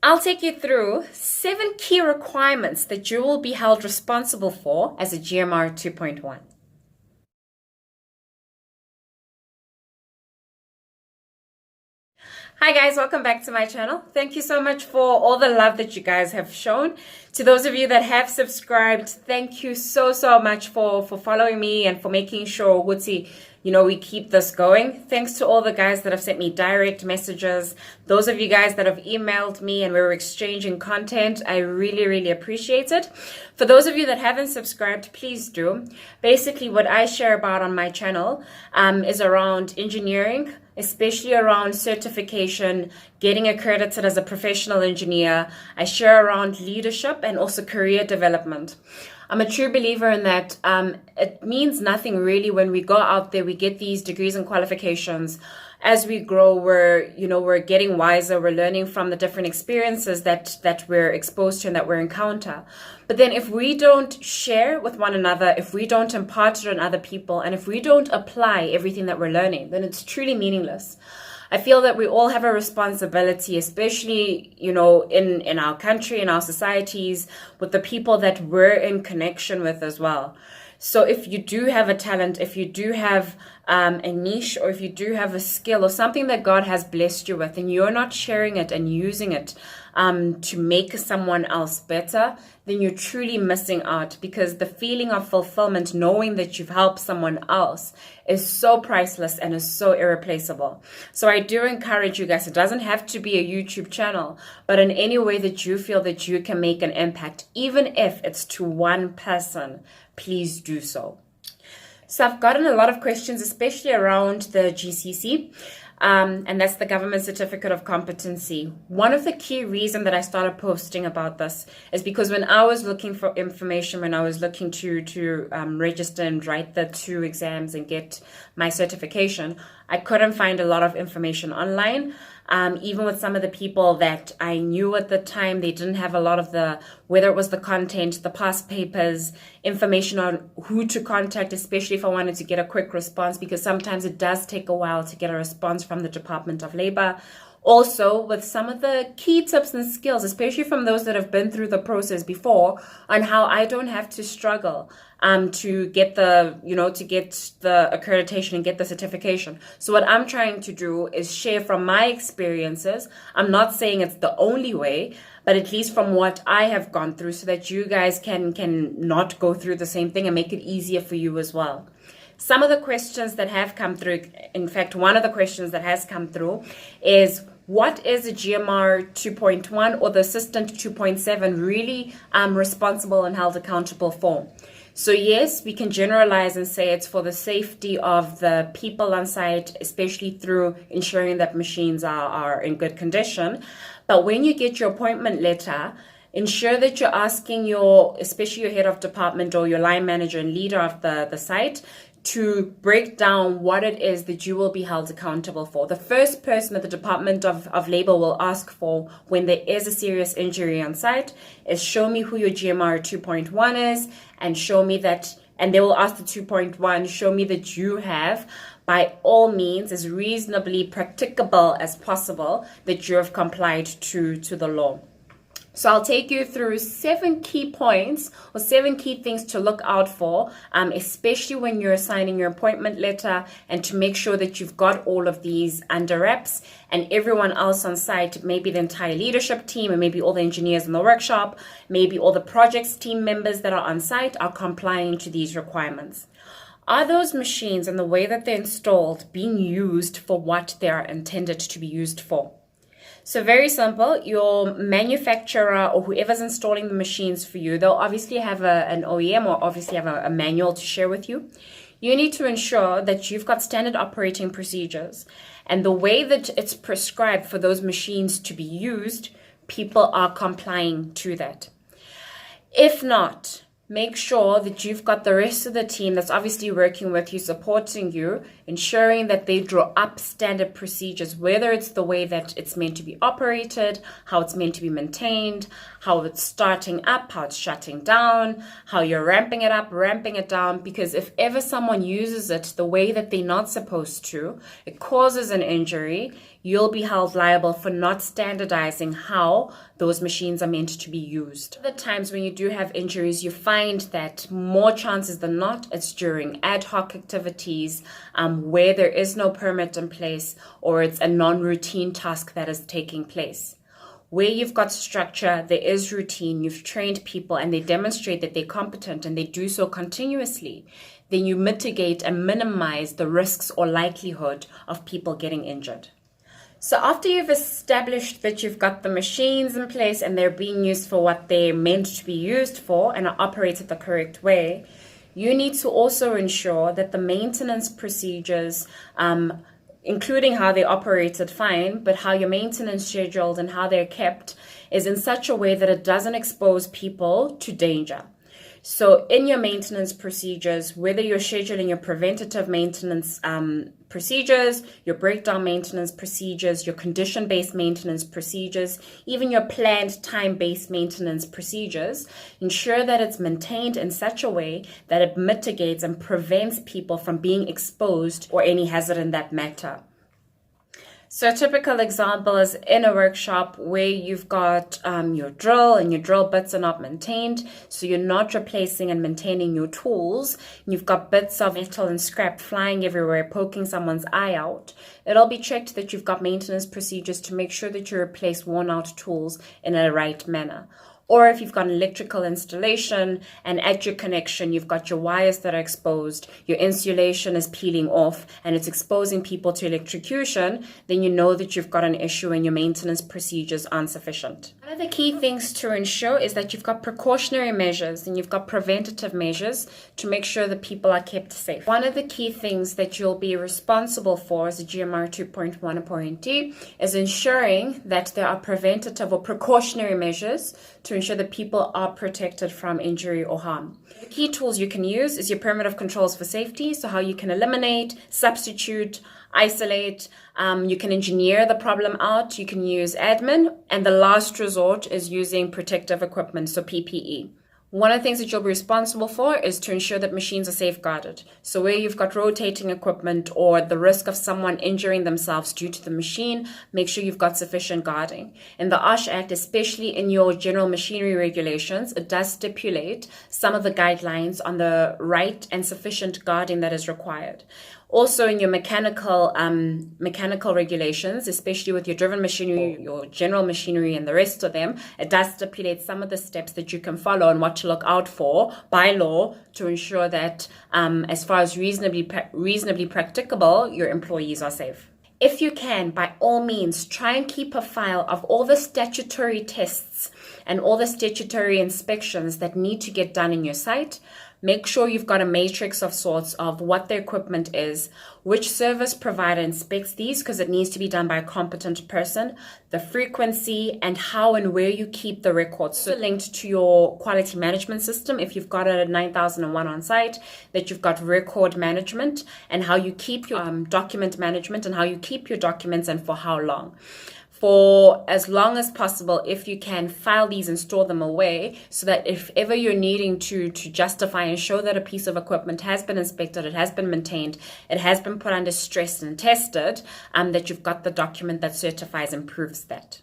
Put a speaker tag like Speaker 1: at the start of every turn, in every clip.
Speaker 1: I'll take you through 7 key requirements that you will be held responsible for as a GMR 2.1. Hi guys, welcome back to my channel. Thank you so much for all the love that you guys have shown. To those of you that have subscribed, thank you so much for following me and for making sure we keep this going. Thanks to all the guys that have sent me direct messages. Those of you guys that have emailed me and we were exchanging content, I really appreciate it. For those of you that haven't subscribed, please do. Basically, what I share about on my channel is around engineering, especially around certification, getting accredited as a professional engineer. I share around leadership and also career development. I'm a true believer in that. It means nothing really when we go out there, we get these degrees and qualifications. As we grow, we're getting wiser, we're learning from the different experiences that we're exposed to and that we encounter. But then if we don't share with one another, if we don't impart it on other people, and if we don't apply everything that we're learning, then it's truly meaningless. I feel that we all have a responsibility, especially, in our country, in our societies, with the people that we're in connection with as well. So if you do have a talent, if you do have a niche, or if you do have a skill or something that God has blessed you with, and you're not sharing it and using it to make someone else better, then you're truly missing out, because the feeling of fulfillment, knowing that you've helped someone else, is so priceless and is so irreplaceable. So I do encourage you guys, it doesn't have to be a YouTube channel, but in any way that you feel that you can make an impact, even if it's to one person, please do so. So I've gotten a lot of questions, especially around the GCC, and that's the Government Certificate of Competency. One of the key reasons that I started posting about this is because when I was looking for information, when I was looking to register and write the 2 exams and get my certification, I couldn't find a lot of information online. Even with some of the people that I knew at the time, they didn't have a lot of whether it was the content, the past papers, information on who to contact, especially if I wanted to get a quick response, because sometimes it does take a while to get a response from the Department of Labor. Also, with some of the key tips and skills, especially from those that have been through the process before, on how I don't have to struggle to get the accreditation and get the certification. So what I'm trying to do is share from my experiences. I'm not saying it's the only way, but at least from what I have gone through, so that you guys can not go through the same thing and make it easier for you as well. Some of the questions that have come through, in fact, one of the questions that has come through is, what is a GMR 2.1 or the Assistant 2.7 really responsible and held accountable for? So yes, we can generalize and say it's for the safety of the people on site, especially through ensuring that machines are in good condition. But when you get your appointment letter, ensure that you're asking especially your head of department or your line manager and leader of the site to break down what it is that you will be held accountable for. The first person that the Department of Labor will ask for when there is a serious injury on site is, show me who your GMR 2.1 is, and show me that, and they will ask the 2.1, show me that you have, by all means, as reasonably practicable as possible, that you have complied to the law. So I'll take you through 7 key points or 7 key things to look out for, especially when you're signing your appointment letter, and to make sure that you've got all of these under wraps, and everyone else on site, maybe the entire leadership team, and maybe all the engineers in the workshop, maybe all the projects team members that are on site, are complying to these requirements. Are those machines and the way that they're installed being used for what they are intended to be used for? So very simple, your manufacturer or whoever's installing the machines for you, they'll obviously have an OEM, or obviously have a manual to share with you. You need to ensure that you've got standard operating procedures, and the way that it's prescribed for those machines to be used, people are complying to that. If not, make sure that you've got the rest of the team that's obviously working with you, supporting you, ensuring that they draw up standard procedures, whether it's the way that it's meant to be operated, how it's meant to be maintained, how it's starting up, how it's shutting down, how you're ramping it up, ramping it down, because if ever someone uses it the way that they're not supposed to, it causes an injury, you'll be held liable for not standardizing how those machines are meant to be used. The times when you do have injuries, you find that more chances than not, it's during ad hoc activities where there is no permit in place, or it's a non-routine task that is taking place. Where you've got structure, there is routine, you've trained people and they demonstrate that they're competent and they do so continuously, then you mitigate and minimize the risks or likelihood of people getting injured. So after you've established that you've got the machines in place and they're being used for what they're meant to be used for and are operated the correct way, you need to also ensure that the maintenance procedures, including how they operated fine, but how your maintenance scheduled and how they're kept is in such a way that it doesn't expose people to danger. So in your maintenance procedures, whether you're scheduling your preventative maintenance procedures, your breakdown maintenance procedures, your condition-based maintenance procedures, even your planned time-based maintenance procedures, ensure that it's maintained in such a way that it mitigates and prevents people from being exposed or any hazard in that matter. So a typical example is in a workshop where you've got your drill and your drill bits are not maintained, so you're not replacing and maintaining your tools, and you've got bits of metal and scrap flying everywhere, poking someone's eye out. It'll be checked that you've got maintenance procedures to make sure that you replace worn out tools in a right manner. Or if you've got an electrical installation and at your connection, you've got your wires that are exposed, your insulation is peeling off and it's exposing people to electrocution, then you know that you've got an issue and your maintenance procedures aren't sufficient. One of the key things to ensure is that you've got precautionary measures and you've got preventative measures to make sure that people are kept safe. One of the key things that you'll be responsible for as a GMR 2.1 appointee is ensuring that there are preventative or precautionary measures to ensure that people are protected from injury or harm. The key tools you can use is your primitive controls for safety, so how you can eliminate, substitute, isolate, you can engineer the problem out, you can use admin, and the last resort is using protective equipment, so PPE. One of the things that you'll be responsible for is to ensure that machines are safeguarded. So where you've got rotating equipment or the risk of someone injuring themselves due to the machine, make sure you've got sufficient guarding. In the OSH Act, especially in your general machinery regulations, it does stipulate some of the guidelines on the right and sufficient guarding that is required. Also in your mechanical regulations, especially with your driven machinery, your general machinery and the rest of them, it does stipulate some of the steps that you can follow and what to look out for by law to ensure that as far as reasonably practicable, your employees are safe. If you can, by all means, try and keep a file of all the statutory tests and all the statutory inspections that need to get done in your site. Make sure you've got a matrix of sorts of what the equipment is, which service provider inspects these because it needs to be done by a competent person, the frequency, and how and where you keep the records. So linked to your quality management system, if you've got a 9001 on site, that you've got record management and how you keep your document management and how you keep your documents and for how long. For as long as possible, if you can, file these and store them away so that if ever you're needing to justify and show that a piece of equipment has been inspected, it has been maintained, it has been put under stress and tested, that you've got the document that certifies and proves that.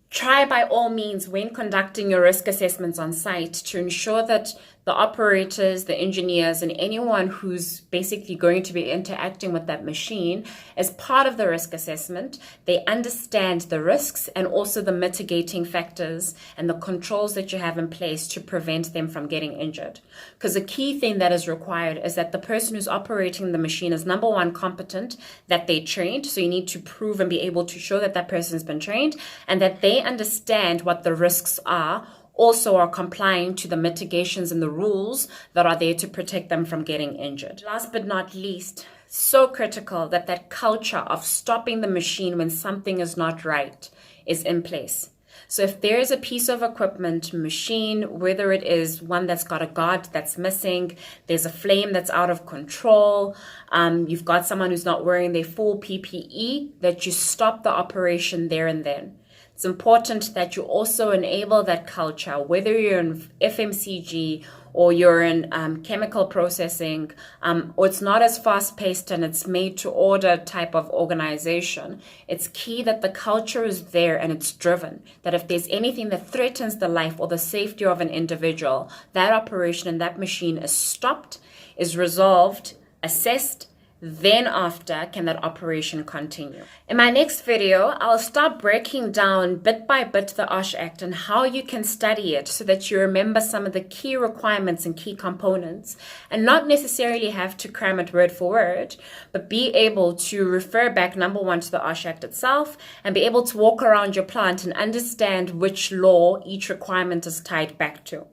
Speaker 1: Try by all means when conducting your risk assessments on site to ensure that the operators, the engineers, and anyone who's basically going to be interacting with that machine as part of the risk assessment, they understand the risks and also the mitigating factors and the controls that you have in place to prevent them from getting injured. Because the key thing that is required is that the person who's operating the machine is, number one, competent, that they trained. So you need to prove and be able to show that that person's been trained and that they understand what the risks are, also are complying to the mitigations and the rules that are there to protect them from getting injured. Last but not least, so critical that that culture of stopping the machine when something is not right is in place. So if there is a piece of equipment, machine, whether it is one that's got a guard that's missing, there's a flame that's out of control, you've got someone who's not wearing their full PPE, that you stop the operation there and then. It's important that you also enable that culture, whether you're in FMCG or you're in chemical processing, or it's not as fast-paced and it's made-to-order type of organization. It's key that the culture is there and it's driven, that if there's anything that threatens the life or the safety of an individual, that operation and that machine is stopped, is resolved, assessed, then after can that operation continue. In my next video, I'll start breaking down bit by bit the OSH Act and how you can study it so that you remember some of the key requirements and key components and not necessarily have to cram it word for word, but be able to refer back, number one, to the OSH Act itself and be able to walk around your plant and understand which law each requirement is tied back to.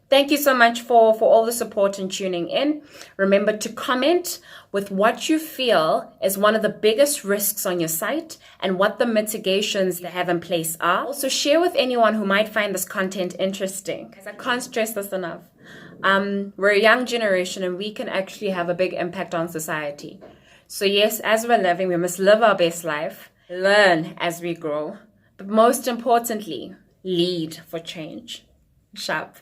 Speaker 1: Thank you so much for all the support and tuning in. Remember to comment with what you feel is one of the biggest risks on your site and what the mitigations they have in place are. Also share with anyone who might find this content interesting, because I can't stress this enough. We're a young generation and we can actually have a big impact on society. So yes, as we're living, we must live our best life, learn as we grow, but most importantly, lead for change. Sharp.